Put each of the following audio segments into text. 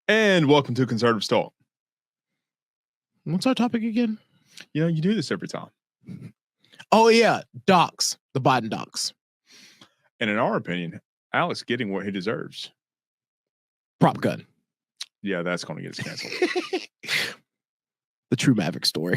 And welcome to Conservative Talk. What's our topic again? You know, you do this every time. Oh, yeah. Docs. The Biden docs. And in our opinion, Alex getting what he deserves. Prop gun. Yeah, that's going to get us canceled. The true Maverick story.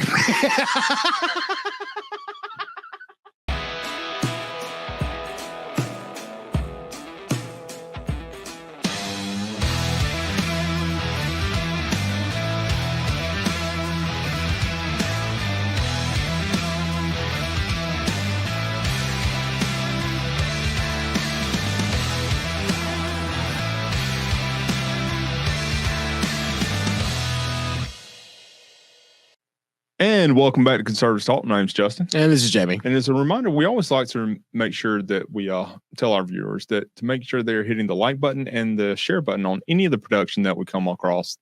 And welcome back to Conservative Talk. My name's Justin. And this is Jamie. And as a reminder, we always like to make sure that we tell our viewers that to make sure they're hitting the like button and the share button on any of the production that we come across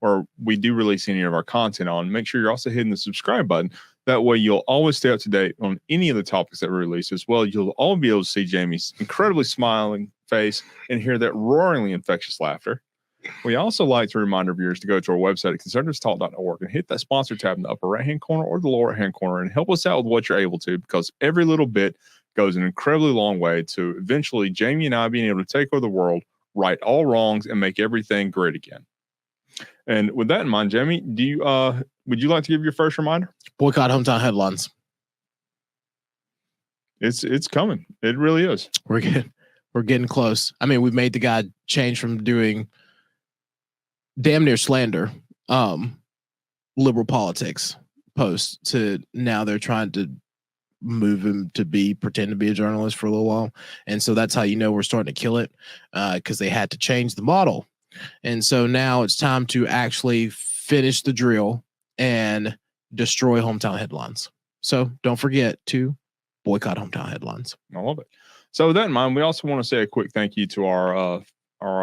or we do release any of our content on. Make sure you're also hitting the subscribe button. That way you'll always stay up to date on any of the topics that we release as well. You'll all be able to see Jamie's incredibly smiling face and hear that roaringly infectious laughter. We also like to remind our viewers to go to our website at conservativetalk.org and hit that sponsor tab in the upper right-hand corner or the lower right-hand corner and help us out with what you're able to, because every little bit goes an incredibly long way to eventually Jamie and I being able to take over the world, right all wrongs, and make everything great again. And with that in mind, Jamie, would you like to give your first reminder? Boycott hometown headlines. It's coming. It really is. We're getting close. I mean, we've made the guy change from doing damn near slander, liberal politics posts to now they're trying to move him to pretend to be a journalist for a little while. And so that's how you know we're starting to kill it, because they had to change the model. And so now it's time to actually finish the drill and destroy hometown headlines. So don't forget to boycott hometown headlines. I love it. So with that in mind, we also want to say a quick thank you to our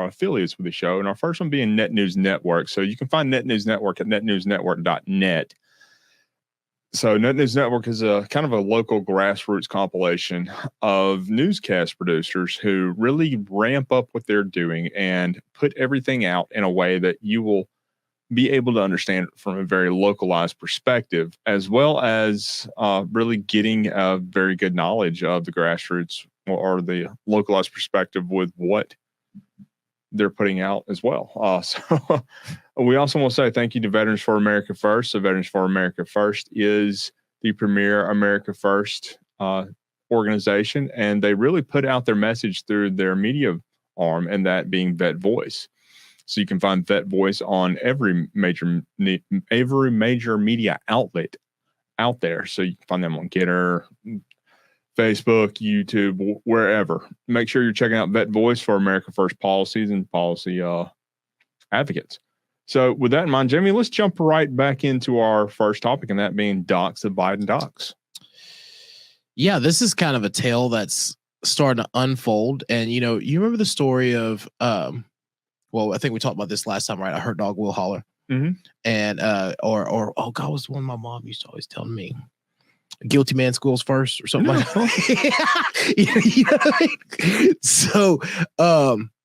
affiliates with the show, and our first one being Net News Network. So you can find Net News Network at netnewsnetwork.net. So Net News Network is a kind of a local grassroots compilation of newscast producers who really ramp up what they're doing and put everything out in a way that you will be able to understand it from a very localized perspective, as well as really getting a very good knowledge of the grassroots or the localized perspective with what they're putting out as well. So we also want to say thank you to Veterans for America First. So Veterans for America First is the premier America First organization, and they really put out their message through their media arm, and that being Vet Voice. So you can find Vet Voice on every major media outlet out there. So you can find them on Getter, Facebook, YouTube, wherever. Make sure you're checking out Vet Voice for America First policies and policy advocates. So with that in mind, Jamie, let's jump right back into our first topic, and that being docs, the Biden docs. Yeah, this is kind of a tale that's starting to unfold. And, you know, you remember the story of, well, I think we talked about this last time, right? I heard dog will holler. Mm-hmm. And, oh God, was the one my mom used to always tell me. Guilty man schools first or something like that. You know what I mean? So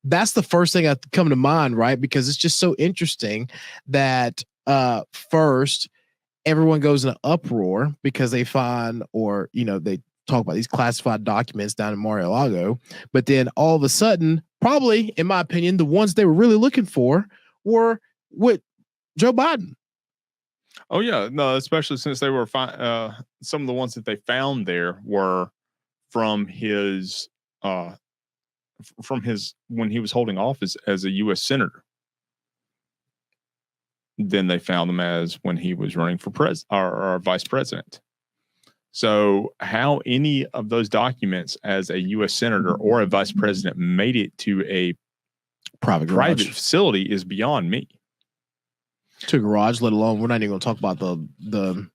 that's the first thing that come to mind, right? Because it's just so interesting that first everyone goes in an uproar because they find, or they talk about these classified documents down in Mar-a-Lago, but then all of a sudden, probably in my opinion, the ones they were really looking for were with Joe Biden. Oh yeah, no, especially since they were some of the ones that they found there were from his when he was holding office as a U.S. senator. Then they found them as when he was running for or vice president. So how any of those documents as a U.S. senator or a vice president made it to a private facility is beyond me. To a garage, let alone, we're not even going to talk about the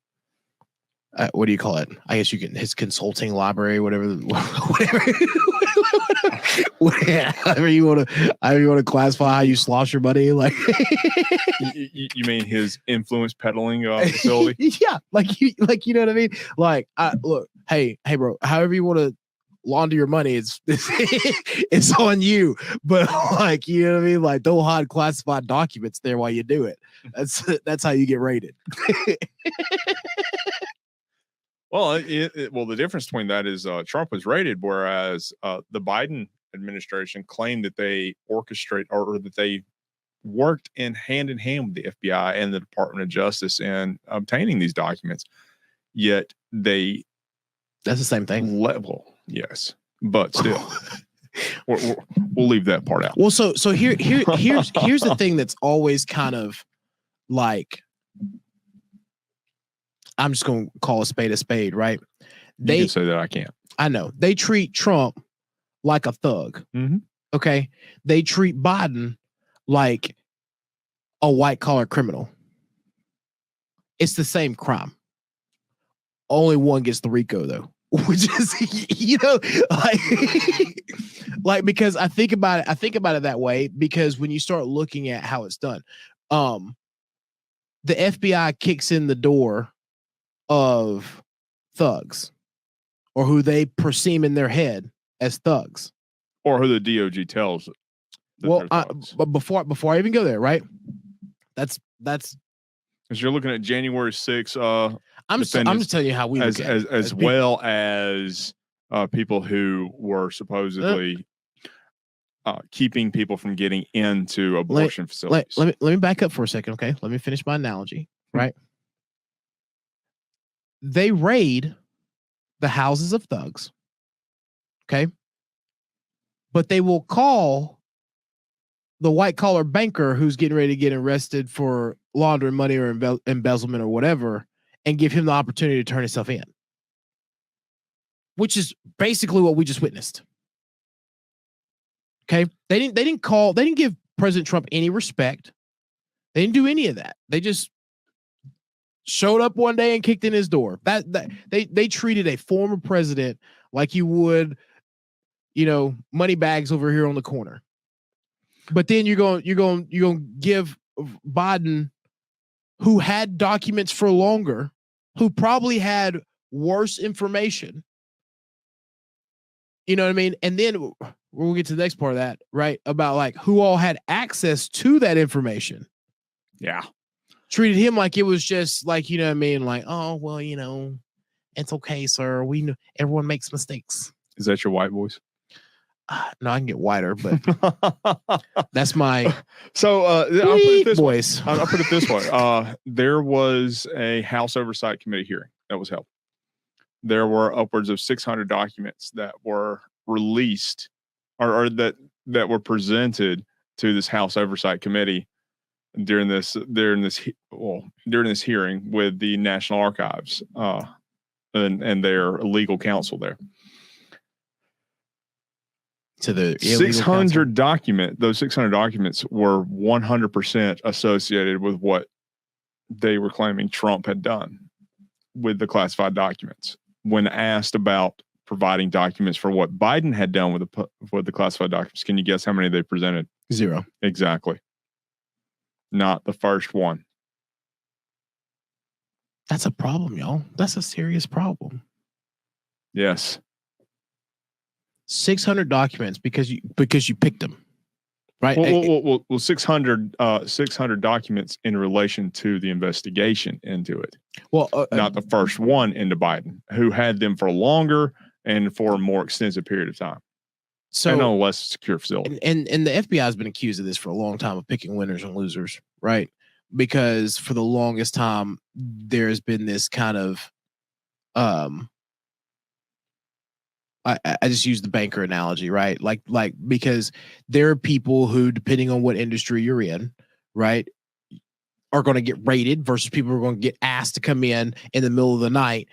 what do you call it? I guess you can, his consulting library, whatever you want to classify how you slosh your money. Like, you mean his influence peddling facility? Yeah, like you know what I mean. Like, look, hey, bro, however you want to launder your money, it's on you. But like, you know what I mean? Like, don't hide classified documents there while you do it. That's how you get raided. Well, the difference between that is Trump was raided, whereas the Biden administration claimed that they orchestrate or that they worked in hand with the FBI and the Department of Justice in obtaining these documents. Yet that's the same thing. Level, yes, but still, we'll leave that part out. Well, so here's the thing that's always kind of like, I'm just going to call a spade, right? You can say that. I can't. I know. They treat Trump like a thug. Mm-hmm. Okay. They treat Biden like a white collar criminal. It's the same crime. Only one gets the RICO though, which is, you know, like because I think about it that way, because when you start looking at how it's done, the FBI kicks in the door of thugs, or who they perceive in their head as thugs, or who the DOJ tells. Well, but before I even go there, right? That's because you're looking at January 6th. I'm just telling you how we look at as well as people who were supposedly keeping people from getting into abortion facilities. Let me back up for a second, okay? Let me finish my analogy, right? They raid the houses of thugs, okay? But they will call the white collar banker who's getting ready to get arrested for laundering money or embezzlement or whatever, and give him the opportunity to turn himself in, which is basically what we just witnessed. Okay, they didn't give President Trump any respect. They didn't do any of that. They just showed up one day and kicked in his door. That they treated a former president like you would, you know, money bags over here on the corner. But then you're going to give Biden, who had documents for longer, who probably had worse information. You know what I mean? And then we'll get to the next part of that, right? About like who all had access to that information. Yeah. Treated him like it was just like, you know what I mean? Like, oh, well, you know, it's okay, sir. We know everyone makes mistakes. Is that your white voice? No, I can get whiter, but that's my I'll put it this voice. I'll put it this way. There was a House Oversight Committee hearing that was held. There were upwards of 600 documents that were released or that were presented to this House Oversight Committee during this hearing with the National Archives and their legal counsel there. To the 600 those 600 documents were 100% associated with what they were claiming Trump had done with the classified documents. When asked about providing documents for what Biden had done with the classified documents, can you guess how many they presented? 0. Exactly. Not the first one. That's a problem, y'all. That's a serious problem. Yes. 600 documents because you picked them, right? Well, 600 documents in relation to the investigation into it. Well, not the first one into Biden, who had them for longer and for a more extensive period of time. So, and on a less secure facility. And the FBI has been accused of this for a long time, of picking winners and losers, right? Because for the longest time, there's been this kind of I just use the banker analogy, right? Like because there are people who, depending on what industry you're in, right, are going to get raided versus people who are going to get asked to come in the middle of the night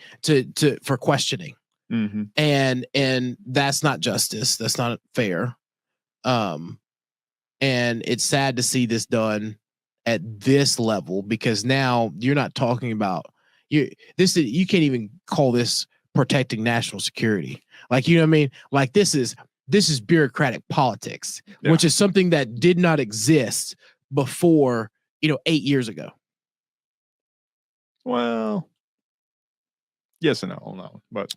for questioning. Mm-hmm. And that's not justice. That's not fair. And it's sad to see this done at this level, because now you're not talking about you can't even call this protecting national security. Like, you know what I mean? Like this is bureaucratic politics, which is something that did not exist before, 8 years ago. Well, yes and no, but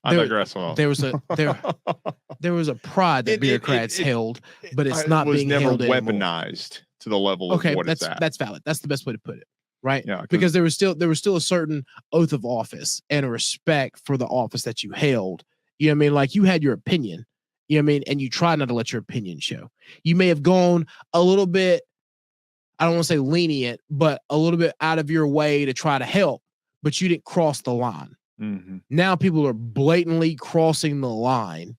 I digress. There was a pride that bureaucrats held, but it's not being held anymore. Weaponized to the level of what it's at. That's valid. That's the best way to put it, right? Yeah, because there was still a certain oath of office and a respect for the office that you held. You know what I mean? Like, you had your opinion, you know what I mean, and you tried not to let your opinion show. You may have gone a little bit, I don't want to say lenient, but a little bit out of your way to try to help, but you didn't cross the line. Mm-hmm. Now people are blatantly crossing the line,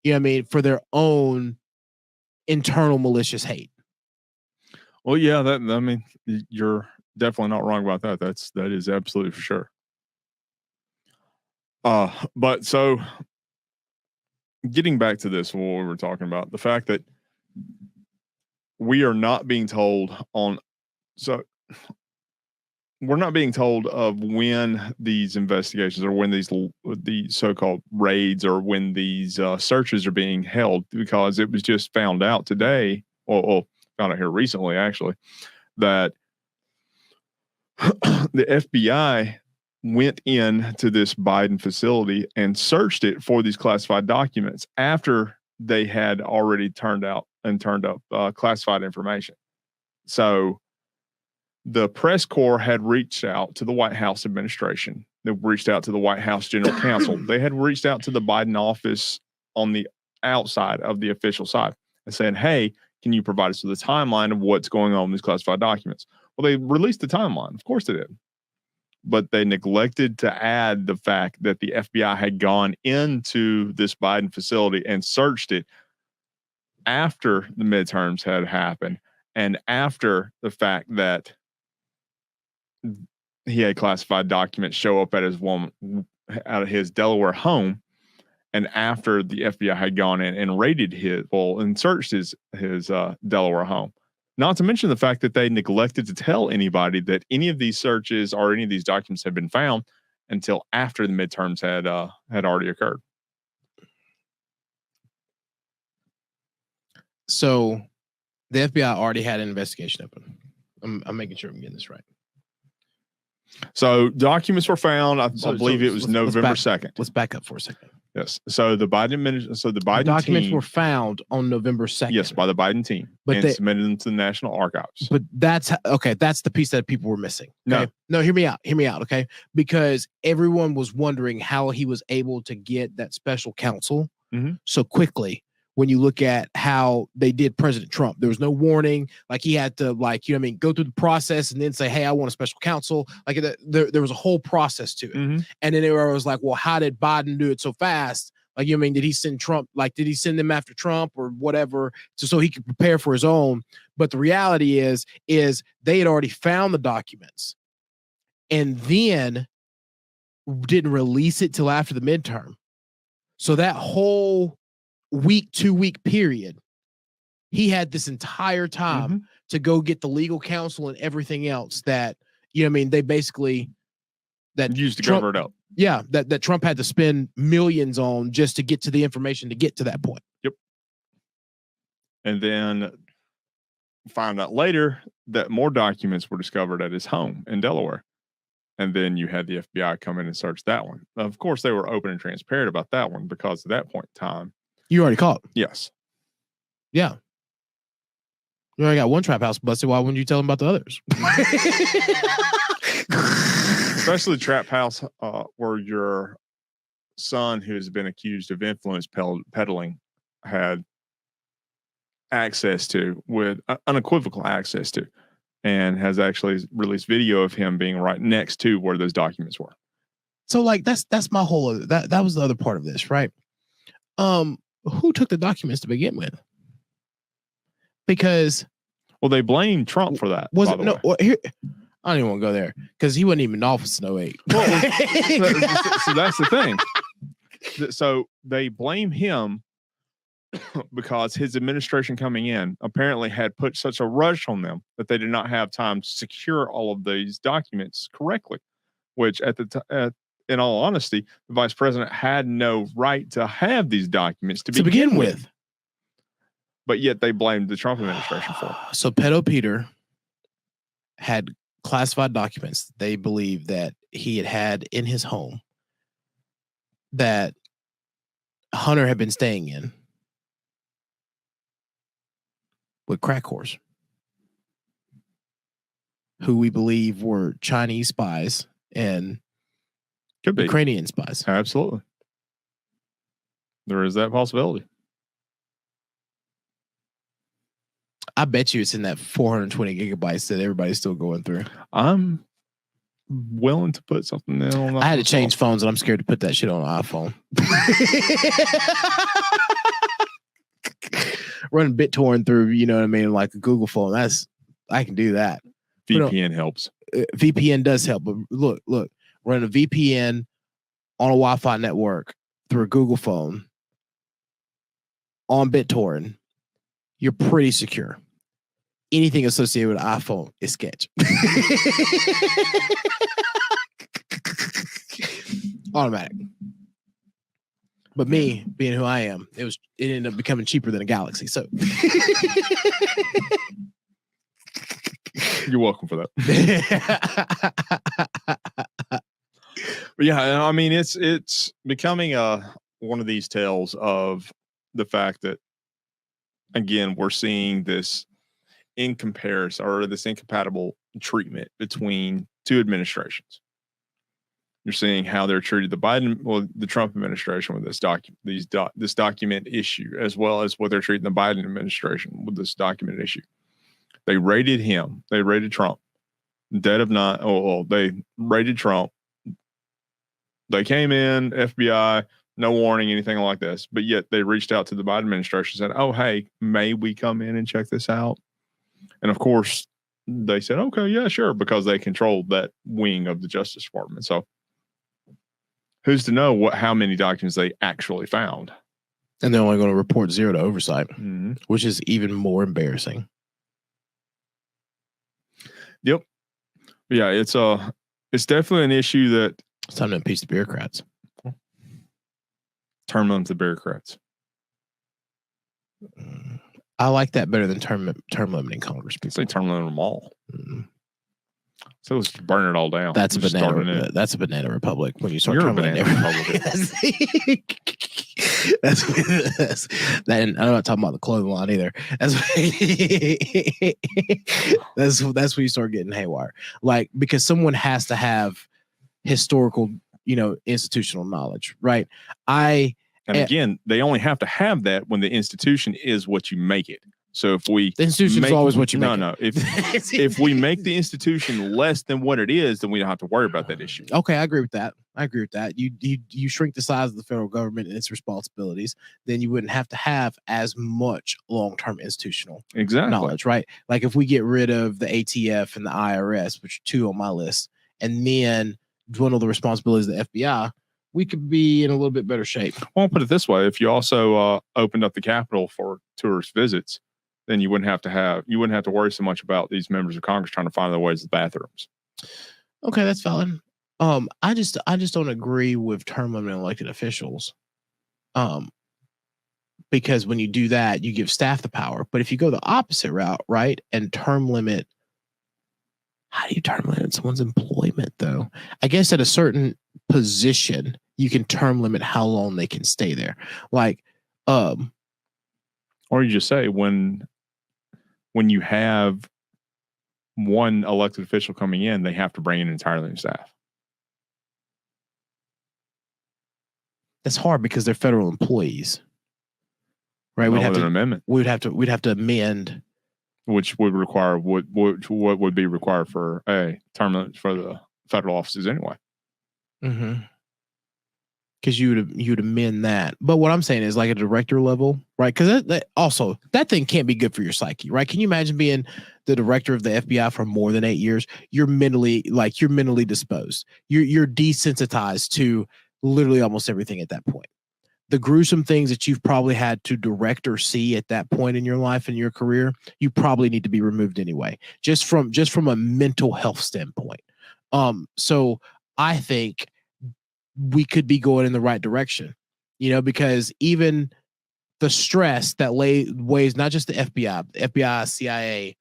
you know what I mean, for their own internal malicious hate. Well, yeah, you're definitely not wrong about that. That is absolutely for sure. But so getting back to this, what we were talking about, the fact that we are not being told we're not being told of when these investigations or when the so-called raids or when these searches are being held, because it was just found out today, or found out here recently, actually, that the FBI went into this Biden facility and searched it for these classified documents after they had already turned up classified information. So the press corps had reached out to the White House administration. They reached out to the White House General Counsel. They had reached out to the Biden office on the outside of the official side and saying, hey, can you provide us with a timeline of what's going on in these classified documents? Well, they released the timeline. Of course they did. But they neglected to add the fact that the FBI had gone into this Biden facility and searched it after the midterms had happened and after the fact that he had classified documents show up at out of his Delaware home, and after the FBI had gone in and raided and searched his Delaware home. Not to mention the fact that they neglected to tell anybody that any of these searches or any of these documents had been found until after the midterms had already occurred. So the FBI already had an investigation open. I'm making sure I'm getting this right. So documents were found. I believe it was November 2nd. Let's back up for a second. Yes. So the Biden documents team were found on November 2nd. Yes, by the Biden team, but they submitted them to the National Archives. But that's the piece that people were missing. Okay? No, hear me out. Okay, because everyone was wondering how he was able to get that special counsel so quickly. When you look at how they did President Trump, there was no warning. Like, he had to, go through the process and then say, hey, I want a special counsel. Like, there was a whole process to it. And then it was like, well, how did Biden do it so fast? Like, did he send Trump? Like, did he send them after Trump or whatever so he could prepare for his own? But the reality is they had already found the documents and then didn't release it till after the midterm. So that whole 2-week period, he had this entire time to go get the legal counsel and everything else that, they basically used to Trump, cover it up. Yeah, that Trump had to spend millions on just to get to the information to get to that point. Yep. And then found out later that more documents were discovered at his home in Delaware. And then you had the FBI come in and search that one. Of course, they were open and transparent about that one because at that point in time, you already caught. Yes. Yeah. You already got one trap house busted. Why wouldn't you tell them about the others? Especially the trap house where your son, who has been accused of influence peddling, had access to, with unequivocal access to, and has actually released video of him being right next to where those documents were. So, that's my whole other, that was the other part of this, right? Who took the documents to begin with? Because, well, they blamed Trump for that. Was it no? Here, I don't even want to go there because he wasn't even in office in 2008. Well, so that's the thing. So they blame him because his administration coming in apparently had put such a rush on them that they did not have time to secure all of these documents correctly, which in all honesty, the vice president had no right to have these documents to begin with. But yet they blamed the Trump administration for it. So Pedo Peter had classified documents they believed that he had in his home that Hunter had been staying in with crack whores, who we believe were Chinese spies and Could be Ukrainian spies. Absolutely. There is that possibility. I bet you it's in that 420 gigabytes that everybody's still going through. I'm willing to put something in on that. I had to change phones, and I'm scared to put that shit on an iPhone. Running BitTorrent through, you know what I mean, like a Google phone. I can do that. VPN helps. VPN does help, but look, running a VPN on a Wi-Fi network through a Google phone on BitTorrent, you're pretty secure. Anything associated with an iPhone is sketch. Automatic. But me, being who I am, it ended up becoming cheaper than a Galaxy. So you're welcome for that. But yeah, I mean, it's becoming one of these tales of the fact that, again, we're seeing this this incompatible treatment between two administrations. You're seeing how they're treated the Trump administration with this document issue, as well as what they're treating the Biden administration with this document issue. They raided him. They raided Trump. Dead of night. They raided Trump. They came in, FBI, no warning, anything like this. But yet they reached out to the Biden administration and said, "Oh, hey, may we come in and check this out?" And of course, they said, "Okay, yeah, sure," because they controlled that wing of the Justice Department. So who's to know how many documents they actually found? And they're only going to report 0 to oversight, mm-hmm. which is even more embarrassing. Yep. Yeah, it's definitely an issue that it's time to impeach the bureaucrats. Term limit the bureaucrats. I like that better than term limiting Congress. Say term limit them all. So let's burn it all down. That's a banana. That's a banana republic when you start. You're a banana republic. That's that. And I'm not talking about the clothing line either. That's when you start getting haywire. Like, because someone has to have historical, institutional knowledge, right? Again, they only have to have that when the institution is what you make it. So the institution is always what you make. No. If we make the institution less than what it is, then we don't have to worry about that issue. Okay, I agree with that. You shrink the size of the federal government and its responsibilities, then you wouldn't have to have as much long-term institutional knowledge, right? Like if we get rid of the ATF and the IRS, which are two on my list, and then dwindle the responsibilities of the FBI, we could be in a little bit better shape. Well, I'll put it this way: if you also opened up the Capitol for tourist visits, then you wouldn't have to worry so much about these members of Congress trying to find their ways to the bathrooms. Okay, that's valid. I just don't agree with term limiting elected officials. Because when you do that, you give staff the power. But if you go the opposite route, right, and term limit, how do you term limit someone's employment though? I guess at a certain position, you can term limit how long they can stay there. Like, or you just say when you have one elected official coming in, they have to bring in entirely new staff. That's hard because they're federal employees, right? We'd have to amendment. We'd have to amend, which would require what would be required for a term limit for the federal offices anyway. Mm-hmm. Because you'd amend that. But what I'm saying is like a director level, right? Because that thing can't be good for your psyche, right? Can you imagine being the director of the FBI for more than 8 years? You're mentally disposed. You're desensitized to literally almost everything at that point. The gruesome things that you've probably had to direct or see at that point in your life and your career, you probably need to be removed anyway, just from a mental health standpoint. So I think we could be going in the right direction, because even the stress that weighs not just the FBI, CIA,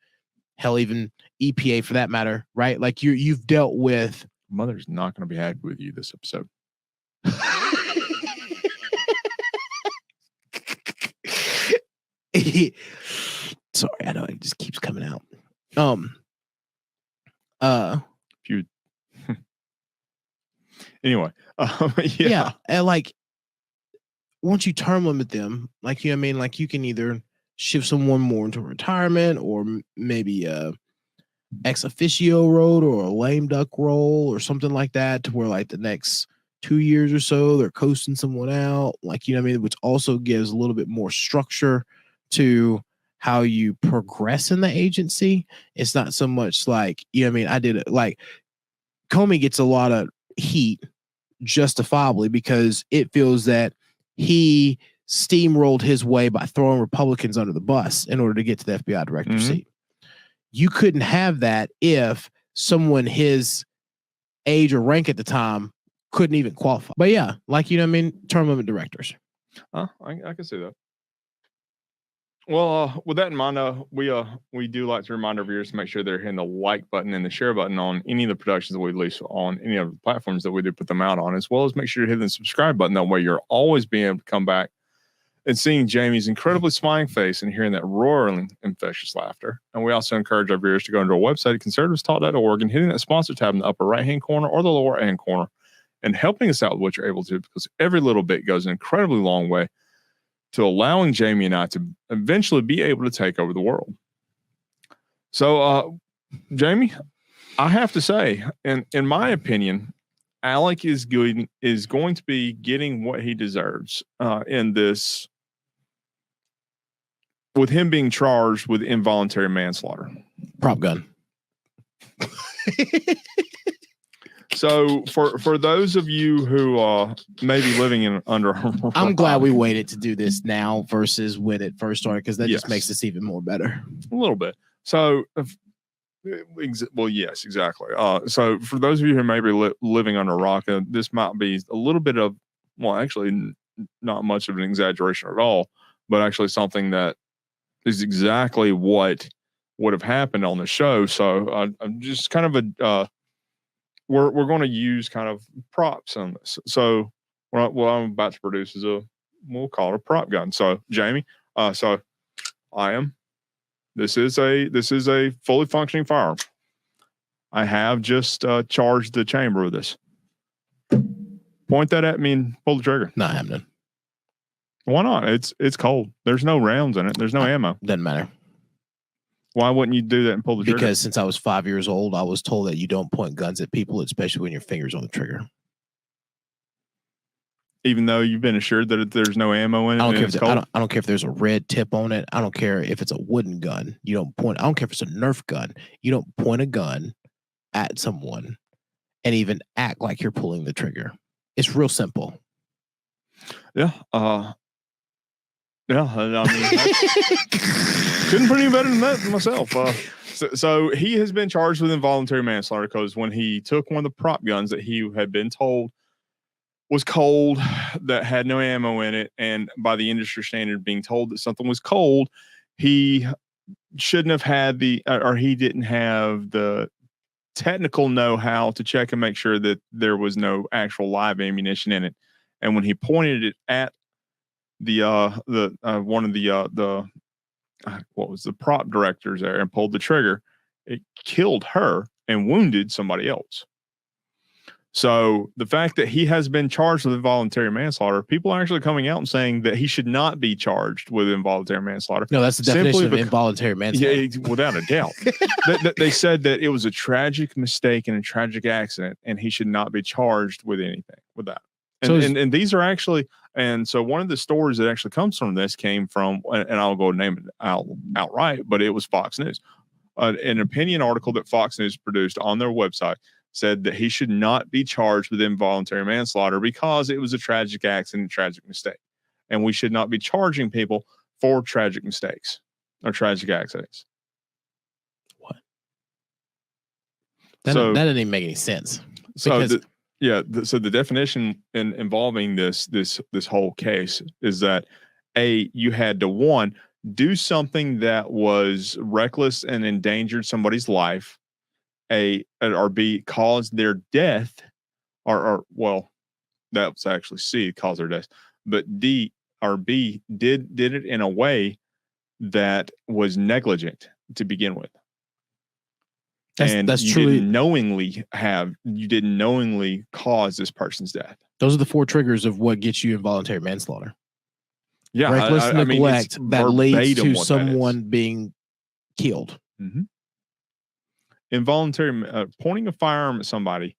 hell, even EPA for that matter, right? Like you've dealt with. Mother's not going to be happy with you this episode. Sorry, I know it just keeps coming out. Feud. Anyway, yeah, and like once you term limit them, like you know what I mean, like you can either shift someone more into retirement or maybe ex officio role or a lame duck role or something like that, to where like the next 2 years or so they're coasting someone out, like you know what I mean, which also gives a little bit more structure to how you progress in the agency. It's not so much like, you know what I mean, I did it like Comey gets a lot of heat justifiably because it feels that he steamrolled his way by throwing Republicans under the bus in order to get to the FBI director seat. You couldn't have that if someone his age or rank at the time couldn't even qualify. But yeah, like, you know what I mean? Term limit directors. I can see that. Well, with that in mind, we do like to remind our viewers to make sure they're hitting the like button and the share button on any of the productions that we release on any of the platforms that we do put them out on, as well as make sure you're hitting the subscribe button. That way you're always being able to come back and seeing Jamie's incredibly smiling face and hearing that roaring infectious laughter. And we also encourage our viewers to go into our website, conservativestalk.org, and hitting that sponsor tab in the upper right-hand corner or the lower right-hand corner and helping us out with what you're able to, because every little bit goes an incredibly long way to allowing Jamie and I to eventually be able to take over the world. So, Jamie, I have to say, in my opinion, Alec is going to be getting what he deserves in this, with him being charged with involuntary manslaughter. Prop gun. So for those of you who may be living in under, I'm glad we waited to do this now versus when it first started, because that just makes this even more better. A little bit. So, well, yes, exactly. So for those of you who may be living under a rock, this might be a little bit of, well, actually not much of an exaggeration at all, but actually something that is exactly what would have happened on the show. So I'm just kind of a we're going to use kind of props on this. So what I'm about to produce is we'll call it a prop gun. So Jamie, so this is a fully functioning firearm. I have just charged the chamber with this. Point that at me and pull the trigger. Not happening. Why not? It's cold. There's no rounds in it. There's no ammo. Doesn't matter. Why wouldn't you do that and pull the trigger? Because since I was 5 years old, I was told that you don't point guns at people, especially when your finger's on the trigger. Even though you've been assured that there's no ammo in it. I don't care if there's a red tip on it. I don't care if it's a wooden gun. You don't point. I don't care if it's a Nerf gun. You don't point a gun at someone and even act like you're pulling the trigger. It's real simple. Yeah. Yeah, I mean, couldn't put any better than that myself. So he has been charged with involuntary manslaughter because when he took one of the prop guns that he had been told was cold, that had no ammo in it, and by the industry standard being told that something was cold, he shouldn't have had he didn't have the technical know-how to check and make sure that there was no actual live ammunition in it. And when he pointed it at one of the what was the prop directors there and pulled the trigger, it killed her and wounded somebody else. So the fact that he has been charged with involuntary manslaughter, people are actually coming out and saying that he should not be charged with involuntary manslaughter. No, that's the definition of involuntary manslaughter. Yeah, without a doubt. They said that it was a tragic mistake and a tragic accident, and he should not be charged with anything with that. And these are actually, and so one of the stories that actually comes from this came from, and I'll go name it outright, but it was Fox News. An opinion article that Fox News produced on their website said that he should not be charged with involuntary manslaughter because it was a tragic accident, tragic mistake. And we should not be charging people for tragic mistakes or tragic accidents. What? That didn't even make any sense. So the definition involving this whole case is that you had to, one, do something that was reckless and endangered somebody's life, or B, caused their death, or well, that was actually C, caused their death, but D or B did it in a way that was negligent to begin with. That's you truly you didn't knowingly cause this person's death. Those are the 4 triggers of what gets you involuntary manslaughter. Yeah, reckless neglect that leads to someone being killed. Mm-hmm. Involuntary pointing a firearm at somebody,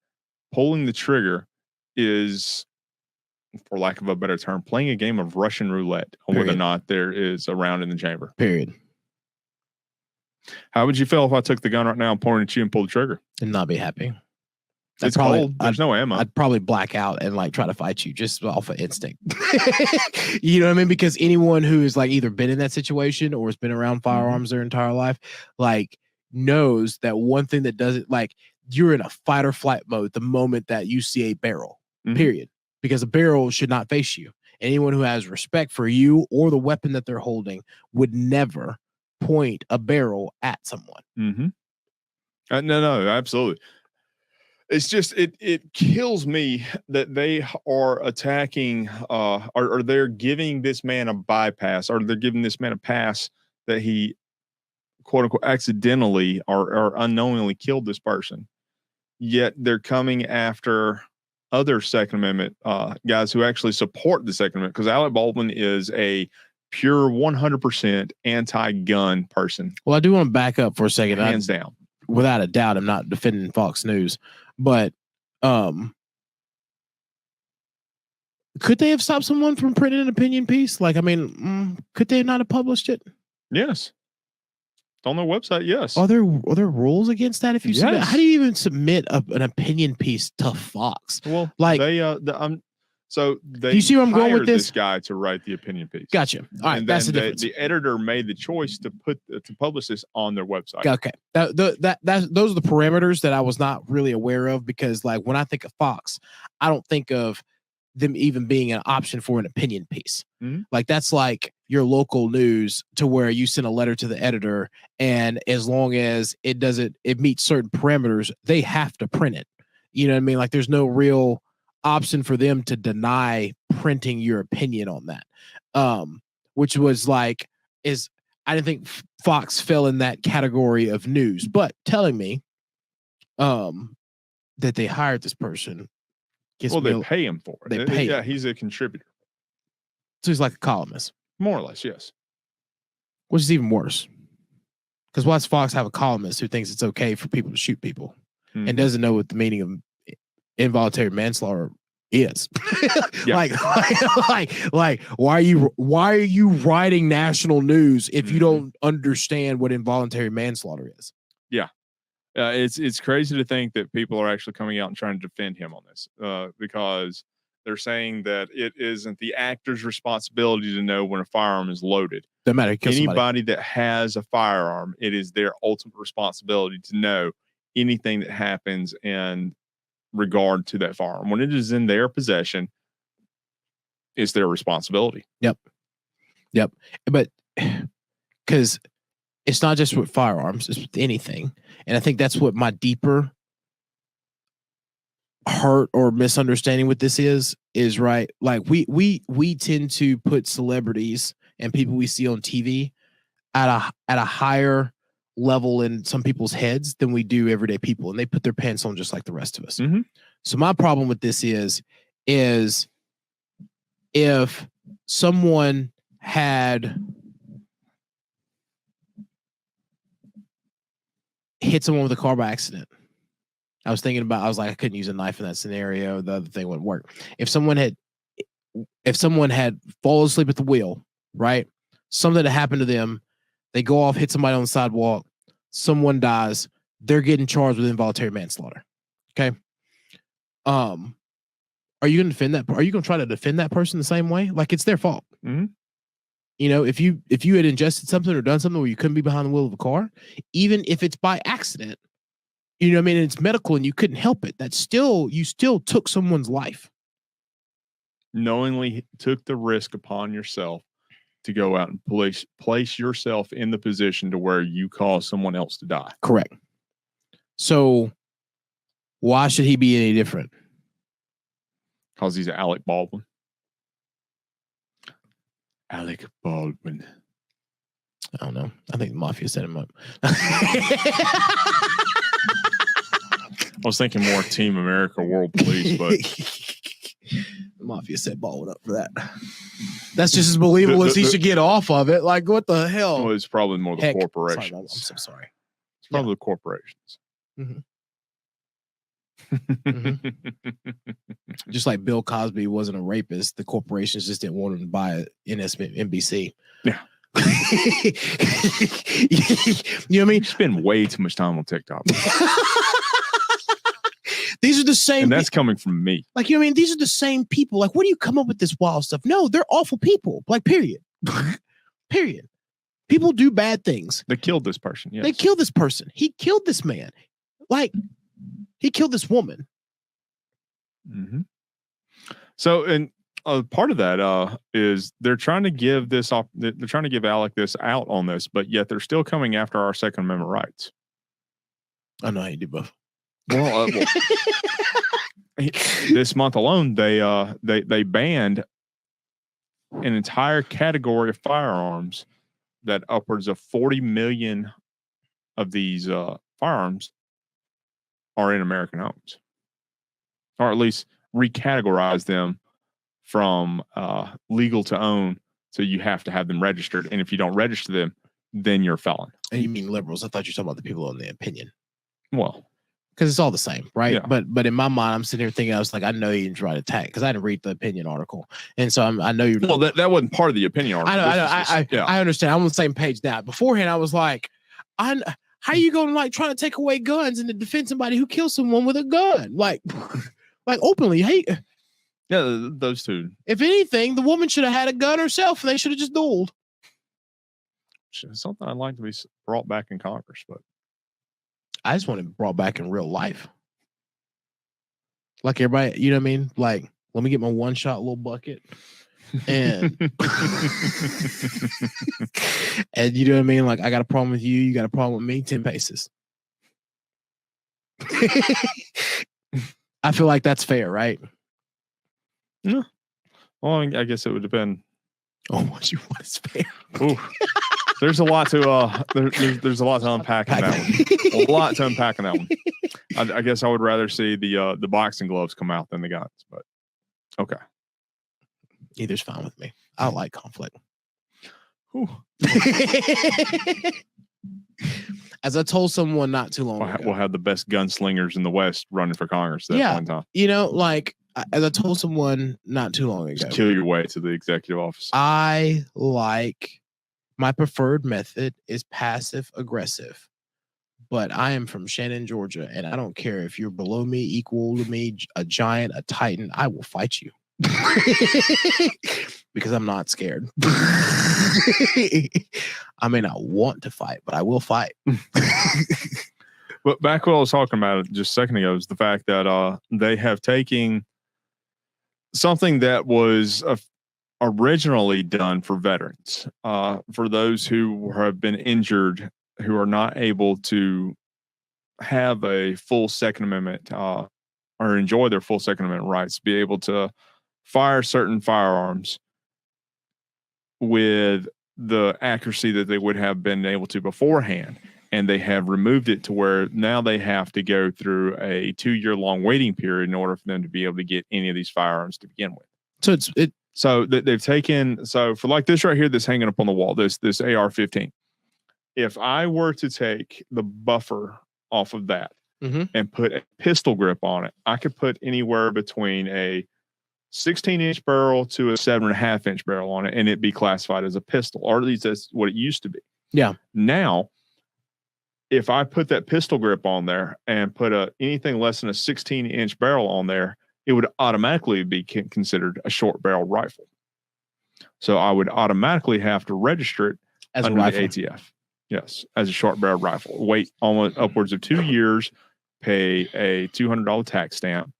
pulling the trigger is, for lack of a better term, playing a game of Russian roulette on whether or not there is a round in the chamber. Period. How would you feel if I took the gun right now and pointed at you and pulled the trigger? And not be happy. It's cold. There's no ammo. I'd probably black out and like try to fight you just off of instinct. You know what I mean? Because anyone who has like either been in that situation or has been around firearms their entire life, like knows that one thing that doesn't, like, you're in a fight or flight mode the moment that you see a barrel, period. Because a barrel should not face you. Anyone who has respect for you or the weapon that they're holding would never point a barrel at someone. No, absolutely. It's just it kills me that they are attacking or they're giving this man a bypass, or they're giving this man a pass that he quote unquote accidentally or unknowingly killed this person. Yet they're coming after other Second Amendment guys who actually support the Second Amendment, because Alec Baldwin is a pure 100% anti-gun person. Well, I do want to back up for a second. Hands down. Without a doubt, I'm not defending Fox News, but could they have stopped someone from printing an opinion piece? Like, I mean, could they not have published it? Yes. On their website, yes. Are there rules against that? If you submit, how do you even submit an opinion piece to Fox? Well, like they you see where I'm going with this guy to write the opinion piece. Gotcha. All right, and that's the difference. The editor made the choice to publish this on their website. Okay, those are the parameters that I was not really aware of, because like when I think of Fox, I don't think of them even being an option for an opinion piece. Like that's like your local news, to where you send a letter to the editor, and as long as it meets certain parameters, they have to print it. You know what I mean? Like there's no real option for them to deny printing your opinion on that. Which was like, I didn't think Fox fell in that category of news, but telling me that they hired this person. They pay him for it. They pay. Yeah, he's a contributor. So he's like a columnist. More or less, yes. Which is even worse. Because why does Fox have a columnist who thinks it's okay for people to shoot people and doesn't know what the meaning of involuntary manslaughter is? Like why are you writing national news if you don't understand what involuntary manslaughter is? Yeah. It's crazy to think that people are actually coming out and trying to defend him on this, because they're saying that it isn't the actor's responsibility to know when a firearm is loaded. Doesn't matter. Anybody that has a firearm, it is their ultimate responsibility to know anything that happens in regard to that firearm. When it is in their possession, it's their responsibility. Yep. But because it's not just with firearms, it's with anything. And I think that's what my deeper hurt or misunderstanding with this is right. Like we tend to put celebrities and people we see on TV at a higher level in some people's heads than we do everyday people, and they put their pants on just like the rest of us. So my problem with this is if someone had hit someone with a car by accident, I was like, I couldn't use a knife in that scenario. The other thing wouldn't work. If someone had fallen asleep at the wheel, right? Something that happened to them, they go off, hit somebody on the sidewalk, someone dies, they're getting charged with involuntary manslaughter. Okay. Are you going to defend that? Are you going to try to defend that person the same way? Like it's their fault. You know, if you had ingested something or done something where you couldn't be behind the wheel of a car, even if it's by accident, you know what I mean? It's medical and you couldn't help it. You still took someone's life. Knowingly took the risk upon yourself to go out and place yourself in the position to where you cause someone else to die. Correct. So why should he be any different? Because he's Alec Baldwin. Alec Baldwin. I don't know. I think the mafia set him up. I was thinking more Team America, World Police, but the mafia set Baldwin up for that. That's just as believable as he should get off of it. Like, what the hell? Well, it's probably more the corporations. Sorry, I'm so sorry. It's probably the corporations. Mm-hmm. Mm-hmm. Just like Bill Cosby wasn't a rapist, the corporations just didn't want him to buy NBC. Yeah. You know what I mean? You spend way too much time on TikTok. These are the same, and that's coming from me. Like, you know what I mean? These are the same people. Like, where do you come up with this wild stuff? No, they're awful people. Like, period. Period. People do bad things. They killed this person. Yes. They killed this person. He killed this man. Like, he killed this woman. Mm-hmm. So, and part of that is they're trying to give this they're trying to give Alec this out on this, but yet they're still coming after our Second Amendment rights. I know how you do both. Well, this month alone, they banned an entire category of firearms that upwards of 40 million of these firearms are in American homes, or at least recategorize them from legal to own. So you have to have them registered. And if you don't register them, then you're a felon. And you mean liberals? I thought you were talking about the people on the opinion. Well, because it's all the same, right? Yeah. But in my mind, I'm sitting here thinking, I was like, I know you didn't try to attack because I didn't read the opinion article, and so I know you're. Well, that wasn't part of the opinion article. I understand. I'm on the same page now. Beforehand, I was like, how are you going to like try to take away guns and to defend somebody who kills someone with a gun, like openly? Hey, yeah, those two. If anything, the woman should have had a gun herself, and they should have just dueled. Something I'd like to be brought back in Congress, but. I just want it brought back in real life. Like everybody, you know what I mean? Like, let me get my one-shot little bucket. And and you know what I mean? Like, I got a problem with you, you got a problem with me, 10 paces. I feel like that's fair, right? No. Well, I guess it would depend. Oh, what you want is fair. Ooh. There's a lot to there's a lot to unpack in that one. A lot to unpack in that one. I guess I would rather see the boxing gloves come out than the guns, but okay. Either's fine with me. I like conflict. As I told someone not too long ago, we'll have the best gunslingers in the West running for Congress at one time. You know, like as I told someone not too long ago, just kill your way to the executive office. My preferred method is passive aggressive, but I am from Shannon, Georgia, and I don't care if you're below me, equal to me, a giant, a titan, I will fight you because I'm not scared. I may not want to fight, but I will fight. But back what I was talking about just a second ago is the fact that they have taken something that was originally done for veterans, for those who have been injured, who are not able to have a full Second Amendment or enjoy their full Second Amendment rights, be able to fire certain firearms with the accuracy that they would have been able to beforehand. And they have removed it to where now they have to go through a 2-year-long waiting period in order for them to be able to get any of these firearms to begin with. So they've taken, so for like this right here, that's hanging up on the wall, this AR-15. If I were to take the buffer off of that and put a pistol grip on it, I could put anywhere between a 16-inch barrel to a 7.5-inch barrel on it, and it'd be classified as a pistol, or at least that's what it used to be. Yeah. Now, if I put that pistol grip on there and put anything less than a 16-inch barrel on there, it would automatically be considered a short barrel rifle. So I would automatically have to register it as under a rifle. the ATF. Yes, as a short barrel rifle. Wait almost upwards of 2 years, pay a $200 tax stamp,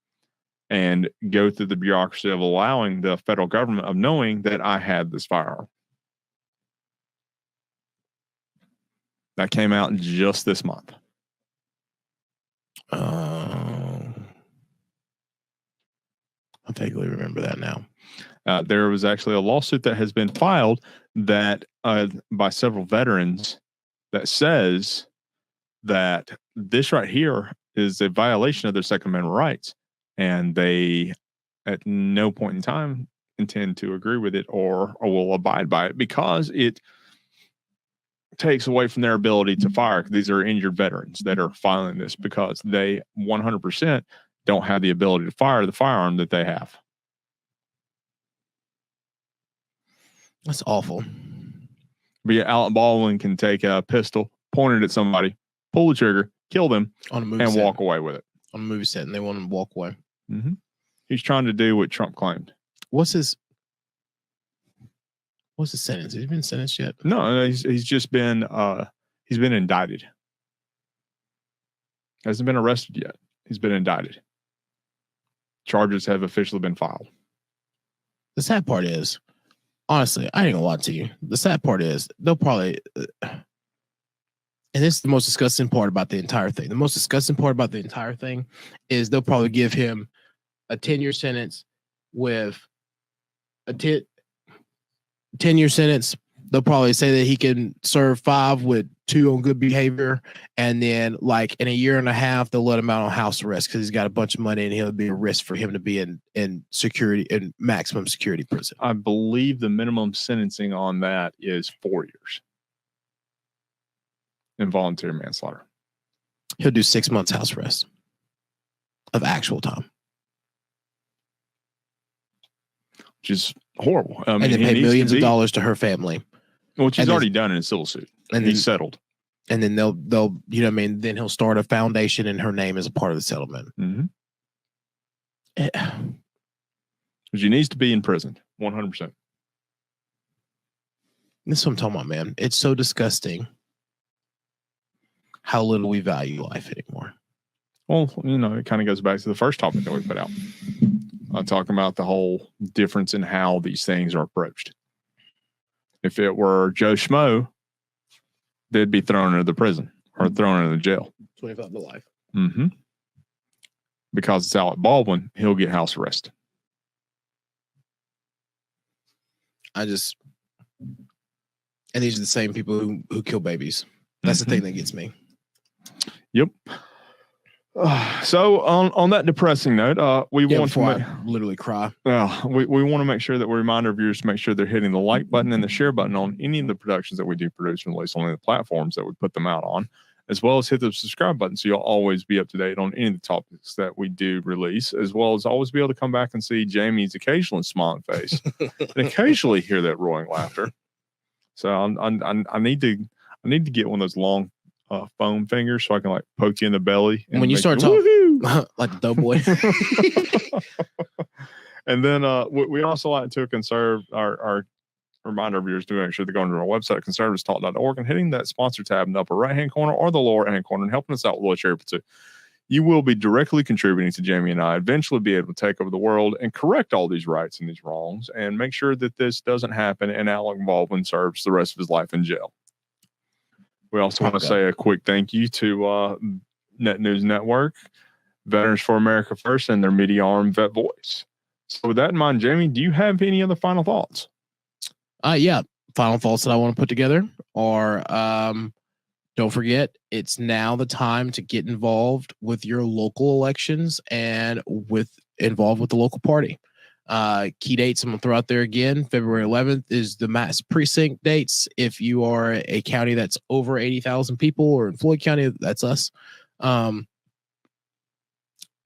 and go through the bureaucracy of allowing the federal government of knowing that I had this firearm. That came out just this month. I vaguely remember that now. There was actually a lawsuit that has been filed that by several veterans that says that this right here is a violation of their Second Amendment rights, and they at no point in time intend to agree with it or will abide by it because it takes away from their ability to fire. These are injured veterans that are filing this because they 100% don't have the ability to fire the firearm that they have. That's awful. But yeah, Alec Baldwin can take a pistol, point it at somebody, pull the trigger, kill them, on a movie and set. walk away with it. On a movie set, and they want him to walk away. Mm-hmm. He's trying to do what Trump claimed. What's his sentence? Has he been sentenced yet? No, he's just been he's been indicted. Hasn't been arrested yet. He's been indicted. Charges have officially been filed. The sad part is, honestly, I ain't gonna lie to you. The sad part is they'll probably, and this is the most disgusting part about the entire thing. The most disgusting part about the entire thing is they'll probably give him a 10-year sentence with a 10-year sentence. They'll probably say that he can serve 5 with 2 on good behavior. And then like in a year and a half, they'll let him out on house arrest because he's got a bunch of money and he'll be a risk for him to be in security, in maximum security prison. I believe the minimum sentencing on that is 4 years. Involuntary manslaughter. He'll do 6 months house arrest of actual time. Which is horrible. I mean, and then pay millions of dollars to her family. Which he's already done in a civil suit. And he's settled. And then they'll, you know what I mean? Then he'll start a foundation and her name is a part of the settlement. Mm-hmm. She needs to be in prison. 100%. This is what I'm talking about, man. It's so disgusting how little we value life anymore. Well, you know, it kind of goes back to the first topic that we put out. I'm talking about the whole difference in how these things are approached. If it were Joe Schmo, they'd be thrown into the prison or thrown into the jail. 25 to life. Mm-hmm. Because it's Alec Baldwin, he'll get house arrest. And these are the same people who kill babies. That's the thing that gets me. Yep. So on that depressing note, we want to literally cry. We want to make sure that we remind our viewers to make sure they're hitting the like button and the share button on any of the productions that we do produce and release on the platforms that we put them out on, as well as hit the subscribe button so you'll always be up to date on any of the topics that we do release, as well as always be able to come back and see Jamie's occasional smiling face and occasionally hear that roaring laughter. So I need to get one of those long foam fingers so I can like poke you in the belly. And when you start talking like the doughboy. And then we also like to conserve our remind our viewers to make sure they're going to our website, conservatives.org, and hitting that sponsor tab in the upper right-hand corner or the lower right-hand corner and helping us out with what you're able to. You will be directly contributing to Jamie and I eventually be able to take over the world and correct all these rights and these wrongs and make sure that this doesn't happen and Alec Baldwin serves the rest of his life in jail. We also want to say a quick thank you to Net News Network, Veterans for America First, and their media arm, Vet Voice. So with that in mind, Jamie, do you have any other final thoughts? Yeah. Final thoughts that I want to put together are, don't forget, it's now the time to get involved with your local elections and involved with the local party. Key dates I'm going to throw out there again. February 11th is the mass precinct dates. If you are a county that's over 80,000 people, or in Floyd County, that's us.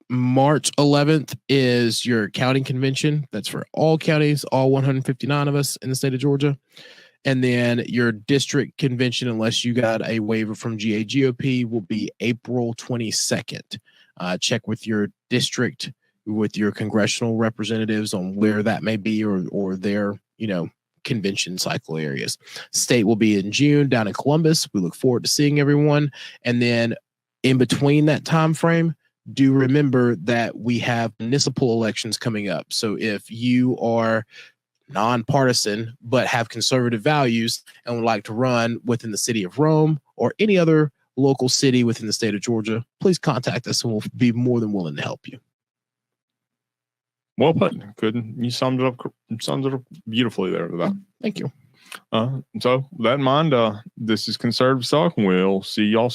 March 11th is your county convention. That's for all counties, all 159 of us in the state of Georgia. And then your district convention, unless you got a waiver from GAGOP, will be April 22nd. Check with your district, with your congressional representatives on where that may be, or their, convention cycle areas. State will be in June down in Columbus. We look forward to seeing everyone. And then in between that time frame, do remember that we have municipal elections coming up. So if you are nonpartisan but have conservative values and would like to run within the city of Rome or any other local city within the state of Georgia, please contact us and we'll be more than willing to help you. Well put. Good. You summed it up beautifully there with that. Thank you. So with that in mind, this is Conservative Talk, and we'll see y'all